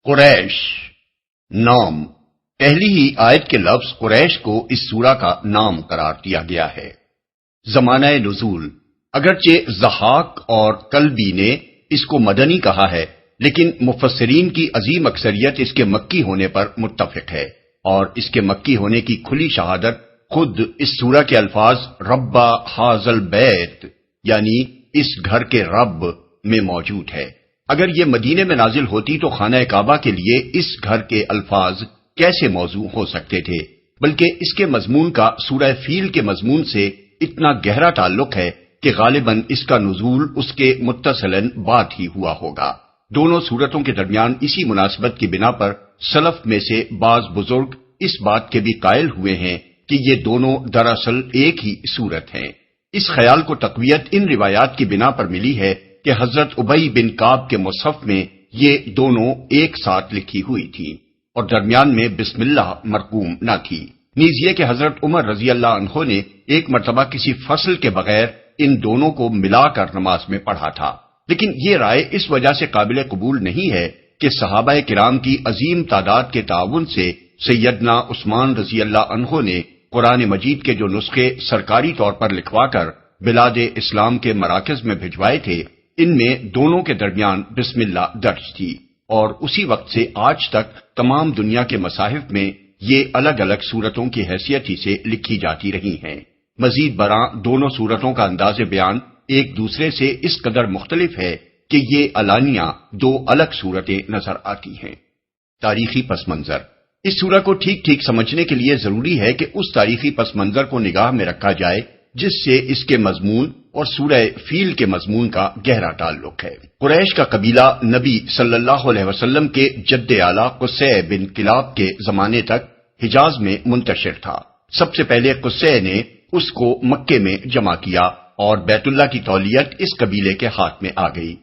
قریش نام پہلی ہی آیت کے لفظ قریش کو اس سورہ کا نام قرار دیا گیا ہے۔ زمانہ نزول اگرچہ ضحاک اور کلبی نے اس کو مدنی کہا ہے، لیکن مفسرین کی عظیم اکثریت اس کے مکی ہونے پر متفق ہے، اور اس کے مکی ہونے کی کھلی شہادت خود اس سورہ کے الفاظ ربا حاذل بیت یعنی اس گھر کے رب میں موجود ہے۔ اگر یہ مدینے میں نازل ہوتی تو خانہ کعبہ کے لیے اس گھر کے الفاظ کیسے موضوع ہو سکتے تھے، بلکہ اس کے مضمون کا سورہ فیل کے مضمون سے اتنا گہرا تعلق ہے کہ غالباً اس کا نزول اس کے متصلاً بعد ہی ہوا ہوگا۔ دونوں سورتوں کے درمیان اسی مناسبت کی بنا پر سلف میں سے بعض بزرگ اس بات کے بھی قائل ہوئے ہیں کہ یہ دونوں دراصل ایک ہی سورت ہیں۔ اس خیال کو تقویت ان روایات کی بنا پر ملی ہے کہ حضرت ابی بن کعب کے مصحف میں یہ دونوں ایک ساتھ لکھی ہوئی تھی اور درمیان میں بسم اللہ مرقوم نہ تھی۔ نیز یہ کہ حضرت عمر رضی اللہ عنہ نے ایک مرتبہ کسی فصل کے بغیر ان دونوں کو ملا کر نماز میں پڑھا تھا، لیکن یہ رائے اس وجہ سے قابل قبول نہیں ہے کہ صحابہ کرام کی عظیم تعداد کے تعاون سے سیدنا عثمان رضی اللہ عنہ نے قرآن مجید کے جو نسخے سرکاری طور پر لکھوا کر بلاد اسلام کے مراکز میں بھجوائے تھے، ان میں دونوں کے درمیان بسم اللہ درج تھی، اور اسی وقت سے آج تک تمام دنیا کے مصاحف میں یہ الگ الگ سورتوں کی حیثیت ہی سے لکھی جاتی رہی ہیں۔ مزید برآں دونوں سورتوں کا انداز بیان ایک دوسرے سے اس قدر مختلف ہے کہ یہ علانیہ دو الگ صورتیں نظر آتی ہیں۔ تاریخی پس منظر اس سورہ کو ٹھیک ٹھیک سمجھنے کے لیے ضروری ہے کہ اس تاریخی پس منظر کو نگاہ میں رکھا جائے جس سے اس کے مضمون اور سورہ فیل کے مضمون کا گہرا تعلق ہے۔ قریش کا قبیلہ نبی صلی اللہ علیہ وسلم کے جد اعلیٰ قصی بن کلاب کے زمانے تک حجاز میں منتشر تھا۔ سب سے پہلے قصی نے اس کو مکے میں جمع کیا اور بیت اللہ کی تولیت اس قبیلے کے ہاتھ میں آ گئی۔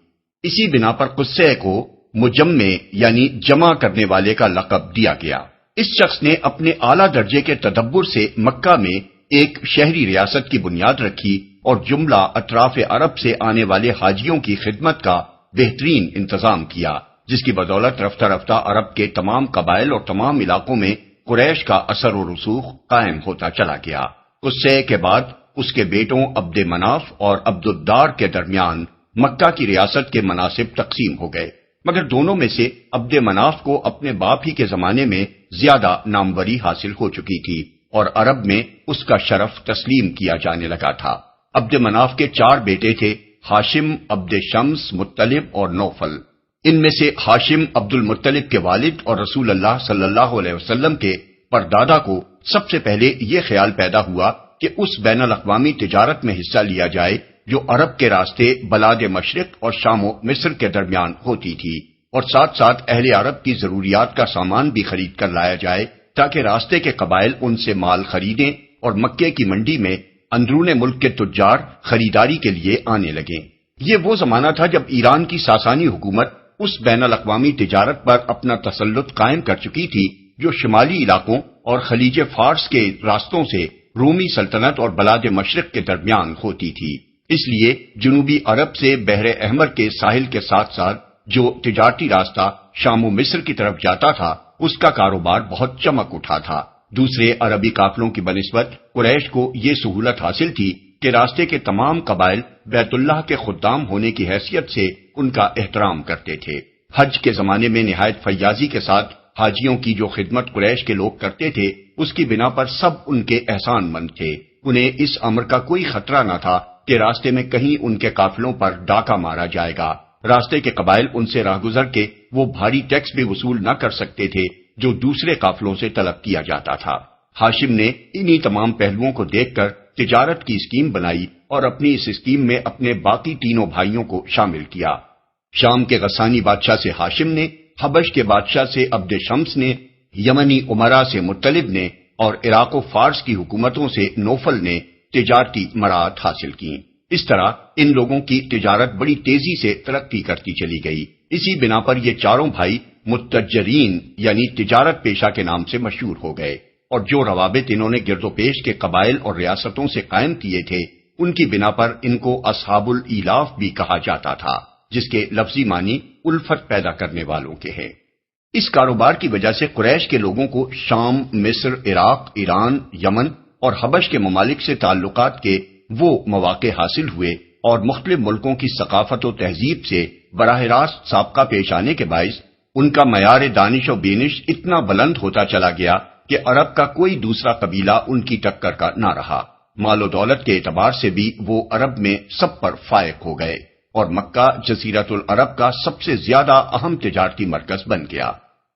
اسی بنا پر قصی کو مجمع یعنی جمع کرنے والے کا لقب دیا گیا۔ اس شخص نے اپنے اعلیٰ درجے کے تدبر سے مکہ میں ایک شہری ریاست کی بنیاد رکھی اور جملہ اطراف عرب سے آنے والے حاجیوں کی خدمت کا بہترین انتظام کیا، جس کی بدولت رفتہ رفتہ عرب کے تمام قبائل اور تمام علاقوں میں قریش کا اثر و رسوخ قائم ہوتا چلا گیا۔ قصی کے بعد اس کے بیٹوں عبد مناف اور عبد الدار کے درمیان مکہ کی ریاست کے مناصب تقسیم ہو گئے، مگر دونوں میں سے عبد مناف کو اپنے باپ ہی کے زمانے میں زیادہ ناموری حاصل ہو چکی تھی اور عرب میں اس کا شرف تسلیم کیا جانے لگا تھا۔ عبد مناف کے 4 بیٹے تھے، ہاشم، عبد شمس، مطلب اور نوفل۔ ان میں سے ہاشم عبد المطلب کے والد اور رسول اللہ صلی اللہ علیہ وسلم کے پردادا کو سب سے پہلے یہ خیال پیدا ہوا کہ اس بین الاقوامی تجارت میں حصہ لیا جائے جو عرب کے راستے بلاد مشرق اور شام و مصر کے درمیان ہوتی تھی، اور ساتھ ساتھ اہل عرب کی ضروریات کا سامان بھی خرید کر لایا جائے تاکہ راستے کے قبائل ان سے مال خریدیں اور مکے کی منڈی میں اندرون ملک کے تجار خریداری کے لیے آنے لگیں۔ یہ وہ زمانہ تھا جب ایران کی ساسانی حکومت اس بین الاقوامی تجارت پر اپنا تسلط قائم کر چکی تھی جو شمالی علاقوں اور خلیج فارس کے راستوں سے رومی سلطنت اور بلاد مشرق کے درمیان ہوتی تھی۔ اس لیے جنوبی عرب سے بحر احمر کے ساحل کے ساتھ ساتھ جو تجارتی راستہ شام و مصر کی طرف جاتا تھا اس کا کاروبار بہت چمک اٹھا تھا۔ دوسرے عربی قافلوں کی بنسبت قریش کو یہ سہولت حاصل تھی کہ راستے کے تمام قبائل بیت اللہ کے خدام ہونے کی حیثیت سے ان کا احترام کرتے تھے۔ حج کے زمانے میں نہایت فیاضی کے ساتھ حاجیوں کی جو خدمت قریش کے لوگ کرتے تھے اس کی بنا پر سب ان کے احسان مند تھے۔ انہیں اس امر کا کوئی خطرہ نہ تھا کہ راستے میں کہیں ان کے قافلوں پر ڈاکہ مارا جائے گا۔ راستے کے قبائل ان سے راہگزر کے وہ بھاری ٹیکس بھی وصول نہ کر سکتے تھے جو دوسرے قافلوں سے طلب کیا جاتا تھا۔ ہاشم نے انہی تمام پہلوؤں کو دیکھ کر تجارت کی اسکیم بنائی اور اپنی اس اسکیم میں اپنے باقی تینوں بھائیوں کو شامل کیا۔ شام کے غسانی بادشاہ سے ہاشم نے، حبش کے بادشاہ سے عبد شمس نے، یمنی امراء سے مطلب نے اور عراق و فارس کی حکومتوں سے نوفل نے تجارتی مراعات حاصل کی۔ اس طرح ان لوگوں کی تجارت بڑی تیزی سے ترقی کرتی چلی گئی۔ اسی بنا پر یہ چاروں بھائی متجرین یعنی تجارت پیشہ کے نام سے مشہور ہو گئے، اور جو روابط انہوں نے گرد و پیش کے قبائل اور ریاستوں سے قائم کیے تھے ان کی بنا پر ان کو اصحاب الایلاف بھی کہا جاتا تھا، جس کے لفظی معنی الفت پیدا کرنے والوں کے ہیں۔ اس کاروبار کی وجہ سے قریش کے لوگوں کو شام، مصر، عراق، ایران، یمن اور حبش کے ممالک سے تعلقات کے وہ مواقع حاصل ہوئے اور مختلف ملکوں کی ثقافت و تہذیب سے براہ راست سابقہ پیش آنے کے باعث ان کا معیار دانش و بینش اتنا بلند ہوتا چلا گیا کہ عرب کا کوئی دوسرا قبیلہ ان کی ٹکر کا نہ رہا۔ مال و دولت کے اعتبار سے بھی وہ عرب میں سب پر فائق ہو گئے اور مکہ جزیرۃ العرب کا سب سے زیادہ اہم تجارتی مرکز بن گیا۔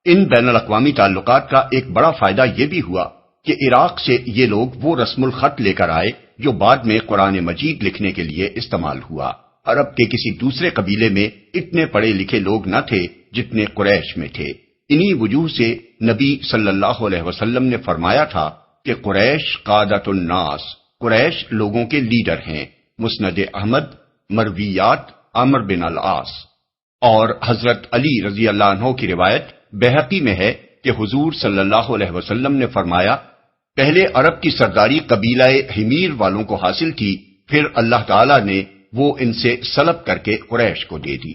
ان بین الاقوامی تعلقات کا ایک بڑا فائدہ یہ بھی ہوا کہ عراق سے یہ لوگ وہ رسم الخط لے کر آئے جو بعد میں قرآن مجید لکھنے کے لیے استعمال ہوا۔ عرب کے کسی دوسرے قبیلے میں اتنے پڑھے لکھے لوگ نہ تھے جتنے قریش میں تھے۔ انہی وجوہ سے نبی صلی اللہ علیہ وسلم نے فرمایا تھا کہ قریش قادۃ الناس، قریش لوگوں کے لیڈر ہیں۔ مسند احمد، مرویات عمر بن العاص۔ اور حضرت علی رضی اللہ عنہ کی روایت بہقی میں ہے کہ حضور صلی اللہ علیہ وسلم نے فرمایا، پہلے عرب کی سرداری قبیلہ حمیر والوں کو حاصل تھی، پھر اللہ تعالی نے وہ ان سے سلب کر کے قریش کو دے دی۔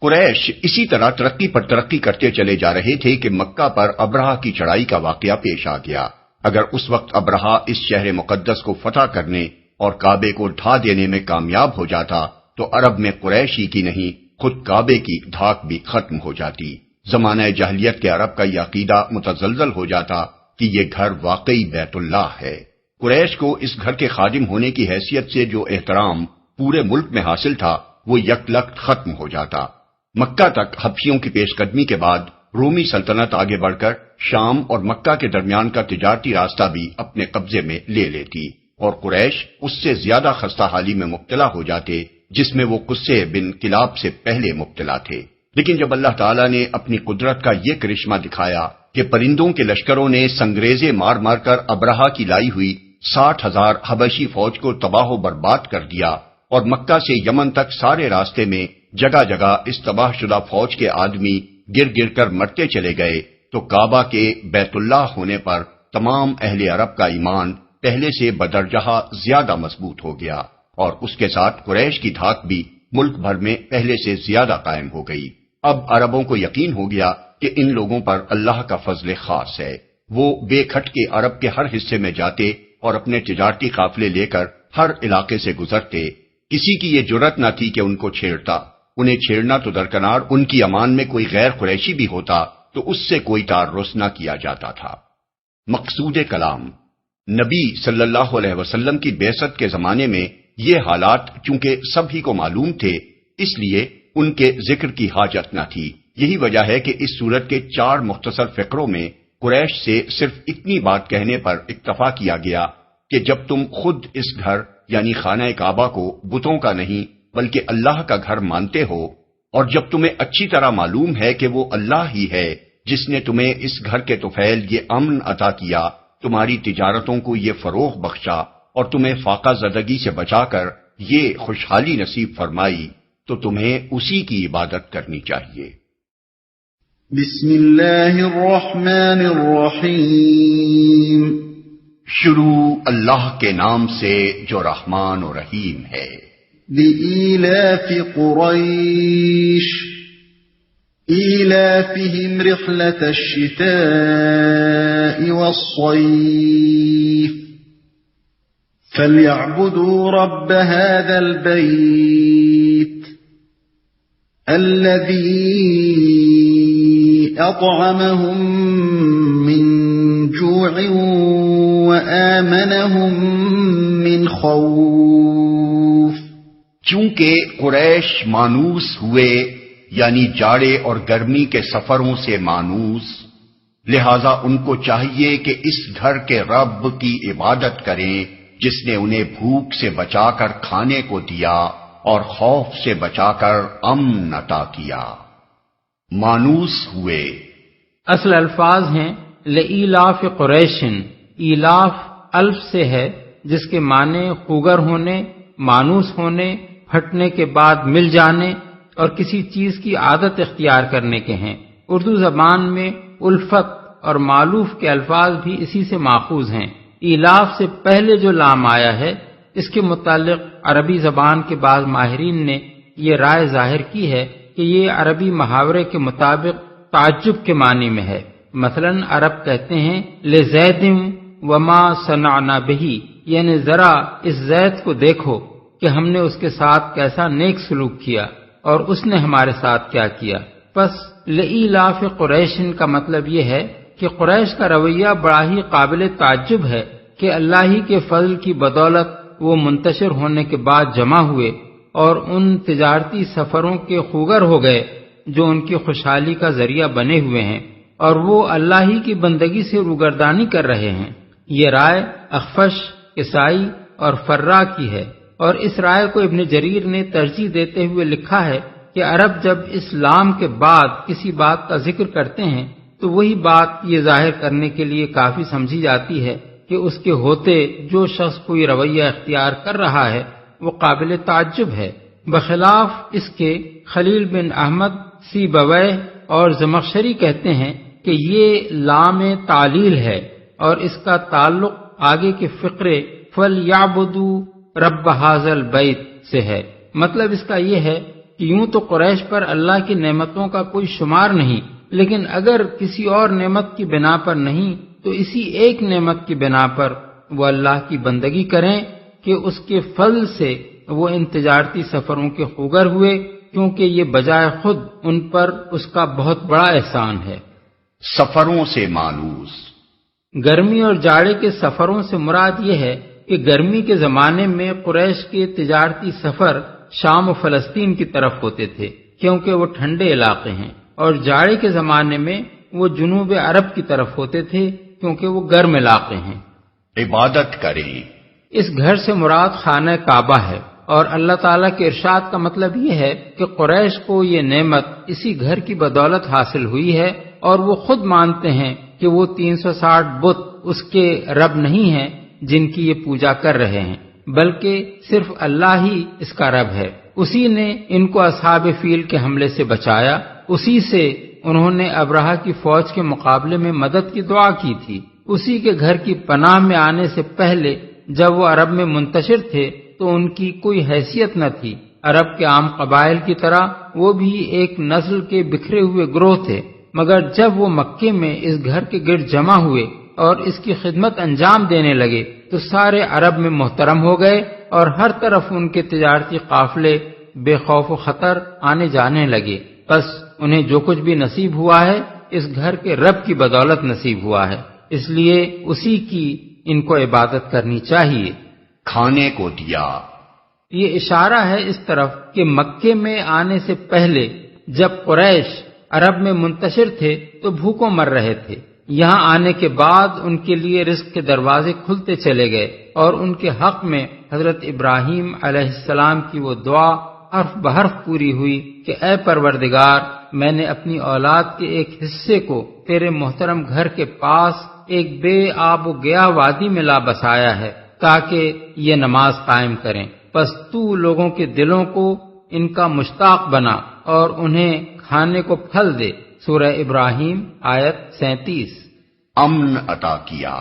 قریش اسی طرح ترقی پر ترقی کرتے چلے جا رہے تھے کہ مکہ پر ابرہہ کی چڑھائی کا واقعہ پیش آ گیا۔ اگر اس وقت ابرہہ اس شہر مقدس کو فتح کرنے اور کعبے کو ڈھا دینے میں کامیاب ہو جاتا تو عرب میں قریش ہی کی نہیں، خود کعبے کی دھاک بھی ختم ہو جاتی۔ زمانہ جاہلیت کے عرب کا یہ عقیدہ متزلزل ہو جاتا کہ یہ گھر واقعی بیت اللہ ہے۔ قریش کو اس گھر کے خادم ہونے کی حیثیت سے جو احترام پورے ملک میں حاصل تھا وہ یکلخت ختم ہو جاتا۔ مکہ تک حبشیوں کی پیش قدمی کے بعد رومی سلطنت آگے بڑھ کر شام اور مکہ کے درمیان کا تجارتی راستہ بھی اپنے قبضے میں لے لیتی اور قریش اس سے زیادہ خستہ حالی میں مبتلا ہو جاتے جس میں وہ قصے بن کلاب سے پہلے مبتلا تھے۔ لیکن جب اللہ تعالیٰ نے اپنی قدرت کا یہ کرشمہ دکھایا کہ پرندوں کے لشکروں نے سنگریزے مار مار کر ابرہہ کی لائی ہوئی 60,000 حبشی فوج کو تباہ و برباد کر دیا اور مکہ سے یمن تک سارے راستے میں جگہ جگہ اس تباہ شدہ فوج کے آدمی گر گر کر مرتے چلے گئے، تو کعبہ کے بیت اللہ ہونے پر تمام اہل عرب کا ایمان پہلے سے بدرجہ زیادہ مضبوط ہو گیا اور اس کے ساتھ قریش کی دھاک بھی ملک بھر میں پہلے سے زیادہ قائم ہو گئی۔ اب عربوں کو یقین ہو گیا کہ ان لوگوں پر اللہ کا فضل خاص ہے۔ وہ بے کھٹ کے عرب کے ہر حصے میں جاتے اور اپنے تجارتی قافلے لے کر ہر علاقے سے گزرتے۔ کسی کی یہ جرت نہ تھی کہ ان کو چھیڑتا، انہیں چھیڑنا تو درکنار، ان کی امان میں کوئی غیر قریشی بھی ہوتا تو اس سے کوئی تعرض نہ کیا جاتا تھا۔ مقصود کلام، نبی صلی اللہ علیہ وسلم کی بعثت کے زمانے میں یہ حالات چونکہ سبھی کو معلوم تھے، اس لیے ان کے ذکر کی حاجت نہ تھی۔ یہی وجہ ہے کہ اس سورت کے 4 مختصر فقروں میں قریش سے صرف اتنی بات کہنے پر اکتفا کیا گیا کہ جب تم خود اس گھر یعنی خانہ کعبہ کو بتوں کا نہیں بلکہ اللہ کا گھر مانتے ہو، اور جب تمہیں اچھی طرح معلوم ہے کہ وہ اللہ ہی ہے جس نے تمہیں اس گھر کے طفیل یہ امن عطا کیا، تمہاری تجارتوں کو یہ فروغ بخشا اور تمہیں فاقہ زدگی سے بچا کر یہ خوشحالی نصیب فرمائی، تو تمہیں اسی کی عبادت کرنی چاہیے۔ بسم اللہ الرحمن الرحیم۔ شروع اللہ کے نام سے جو رحمان و رحیم ہے۔ لإيلاف قريش إيلافهم رحلة الشتاء والصيف فليعبدوا رب هذا البيت الذي أطعمهم من جوع وآمنهم من خوف۔ چونکہ قریش مانوس ہوئے یعنی جاڑے اور گرمی کے سفروں سے مانوس، لہذا ان کو چاہیے کہ اس گھر کے رب کی عبادت کریں جس نے انہیں بھوک سے بچا کر کھانے کو دیا اور خوف سے بچا کر امن عطا کیا۔ مانوس ہوئے اصل الفاظ ہیں لإیلاف قریشن، ایلاف الف سے ہے جس کے معنی خوگر ہونے، مانوس ہونے، پھٹنے کے بعد مل جانے اور کسی چیز کی عادت اختیار کرنے کے ہیں۔ اردو زبان میں الفت اور مالوف کے الفاظ بھی اسی سے ماخوذ ہیں۔ ایلاف سے پہلے جو لام آیا ہے اس کے متعلق عربی زبان کے بعض ماہرین نے یہ رائے ظاہر کی ہے کہ یہ عربی محاورے کے مطابق تعجب کے معنی میں ہے۔ مثلا عرب کہتے ہیں لزید وما صنعنا بہی، یعنی ذرا اس زید کو دیکھو کہ ہم نے اس کے ساتھ کیسا نیک سلوک کیا اور اس نے ہمارے ساتھ کیا کیا۔ پس لإیلاف قریش کا مطلب یہ ہے کہ قریش کا رویہ بڑا ہی قابل تعجب ہے کہ اللہ ہی کے فضل کی بدولت وہ منتشر ہونے کے بعد جمع ہوئے اور ان تجارتی سفروں کے خوگر ہو گئے جو ان کی خوشحالی کا ذریعہ بنے ہوئے ہیں، اور وہ اللہ ہی کی بندگی سے روگردانی کر رہے ہیں۔ یہ رائے اخفش، کسائی اور فرا کی ہے، اور اس رائے کو ابن جریر نے ترجیح دیتے ہوئے لکھا ہے کہ عرب جب اسلام کے بعد کسی بات کا ذکر کرتے ہیں تو وہی بات یہ ظاہر کرنے کے لیے کافی سمجھی جاتی ہے کہ اس کے ہوتے جو شخص کوئی رویہ اختیار کر رہا ہے وہ قابل تعجب ہے۔ بخلاف اس کے خلیل بن احمد سیبویہ اور زمخشری کہتے ہیں کہ یہ لام تعلیل ہے اور اس کا تعلق آگے کے فقرے فَلْيَعْبُدُوا رَبَّ هَٰذَا الْبَيْتِ سے ہے۔ مطلب اس کا یہ ہے کہ یوں تو قریش پر اللہ کی نعمتوں کا کوئی شمار نہیں، لیکن اگر کسی اور نعمت کی بنا پر نہیں تو اسی ایک نعمت کی بنا پر وہ اللہ کی بندگی کریں کہ اس کے فضل سے وہ ان تجارتی سفروں کے خوگر ہوئے، کیونکہ یہ بجائے خود ان پر اس کا بہت بڑا احسان ہے۔ سفروں سے مانوس۔ گرمی اور جاڑے کے سفروں سے مراد یہ ہے کہ گرمی کے زمانے میں قریش کے تجارتی سفر شام و فلسطین کی طرف ہوتے تھے کیونکہ وہ ٹھنڈے علاقے ہیں، اور جاڑے کے زمانے میں وہ جنوب عرب کی طرف ہوتے تھے کیونکہ وہ گرم علاقے ہیں۔ عبادت کریں۔ اس گھر سے مراد خانہ کعبہ ہے، اور اللہ تعالیٰ کے ارشاد کا مطلب یہ ہے کہ قریش کو یہ نعمت اسی گھر کی بدولت حاصل ہوئی ہے، اور وہ خود مانتے ہیں کہ وہ 360 بت اس کے رب نہیں ہیں جن کی یہ پوجا کر رہے ہیں، بلکہ صرف اللہ ہی اس کا رب ہے۔ اسی نے ان کو اصحاب فیل کے حملے سے بچایا، اسی سے انہوں نے ابرہہ کی فوج کے مقابلے میں مدد کی دعا کی تھی، اسی کے گھر کی پناہ میں آنے سے پہلے جب وہ عرب میں منتشر تھے تو ان کی کوئی حیثیت نہ تھی۔ عرب کے عام قبائل کی طرح وہ بھی ایک نسل کے بکھرے ہوئے گروہ تھے، مگر جب وہ مکے میں اس گھر کے گرد جمع ہوئے اور اس کی خدمت انجام دینے لگے تو سارے عرب میں محترم ہو گئے، اور ہر طرف ان کے تجارتی قافلے بے خوف و خطر آنے جانے لگے۔ بس انہیں جو کچھ بھی نصیب ہوا ہے اس گھر کے رب کی بدولت نصیب ہوا ہے، اس لیے اسی کی ان کو عبادت کرنی چاہیے۔ کھانے کو دیا۔ یہ اشارہ ہے اس طرف کہ مکے میں آنے سے پہلے جب قریش عرب میں منتشر تھے تو بھوکوں مر رہے تھے، یہاں آنے کے بعد ان کے لیے رزق کے دروازے کھلتے چلے گئے، اور ان کے حق میں حضرت ابراہیم علیہ السلام کی وہ دعا حرف بحرف پوری ہوئی کہ اے پروردگار، میں نے اپنی اولاد کے ایک حصے کو تیرے محترم گھر کے پاس ایک بے آب و گیا وادی میں لا بسایا ہے تاکہ یہ نماز قائم کریں، پس تو لوگوں کے دلوں کو ان کا مشتاق بنا اور انہیں کھانے کو پھل دے۔ سورہ ابراہیم آیت 37۔ امن عطا کیا۔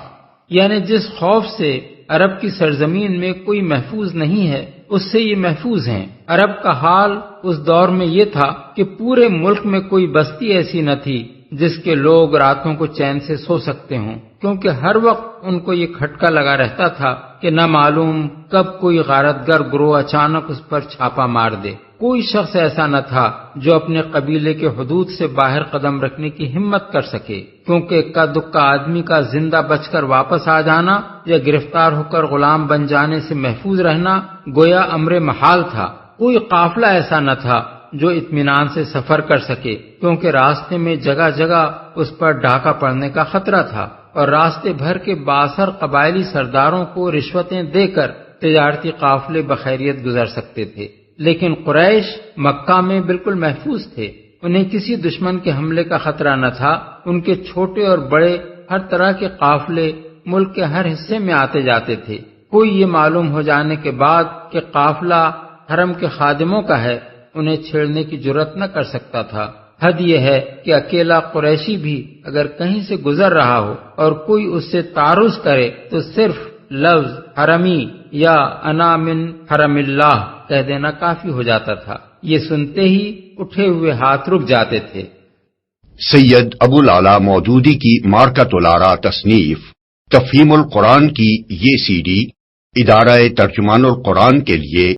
یعنی جس خوف سے عرب کی سرزمین میں کوئی محفوظ نہیں ہے اس سے یہ محفوظ ہیں۔ عرب کا حال اس دور میں یہ تھا کہ پورے ملک میں کوئی بستی ایسی نہ تھی جس کے لوگ راتوں کو چین سے سو سکتے ہوں، کیونکہ ہر وقت ان کو یہ کھٹکا لگا رہتا تھا کہ نہ معلوم کب کوئی غارت گر گروہ اچانک اس پر چھاپا مار دے۔ کوئی شخص ایسا نہ تھا جو اپنے قبیلے کے حدود سے باہر قدم رکھنے کی ہمت کر سکے، کیونکہ اکا دکا آدمی کا زندہ بچ کر واپس آ جانا یا گرفتار ہو کر غلام بن جانے سے محفوظ رہنا گویا امر محال تھا۔ کوئی قافلہ ایسا نہ تھا جو اطمینان سے سفر کر سکے، کیونکہ راستے میں جگہ جگہ اس پر ڈاکہ پڑنے کا خطرہ تھا، اور راستے بھر کے بااثر قبائلی سرداروں کو رشوتیں دے کر تجارتی قافلے بخیریت گزر سکتے تھے۔ لیکن قریش مکہ میں بالکل محفوظ تھے، انہیں کسی دشمن کے حملے کا خطرہ نہ تھا۔ ان کے چھوٹے اور بڑے ہر طرح کے قافلے ملک کے ہر حصے میں آتے جاتے تھے۔ کوئی یہ معلوم ہو جانے کے بعد کہ قافلہ حرم کے خادموں کا ہے انہیں چھیڑنے کی جرأت نہ کر سکتا تھا۔ حد یہ ہے کہ اکیلا قریشی بھی اگر کہیں سے گزر رہا ہو اور کوئی اس سے تعرض کرے تو صرف لفظ حرمی یا انا من حرم اللہ کہہ دینا کافی ہو جاتا تھا، یہ سنتے ہی اٹھے ہوئے ہاتھ رک جاتے تھے۔ سید ابو العلا مودودی کی مارکۃ الآراء تصنیف تفہیم القرآن کی یہ سی ڈی ادارہ ترجمان القرآن کے لیے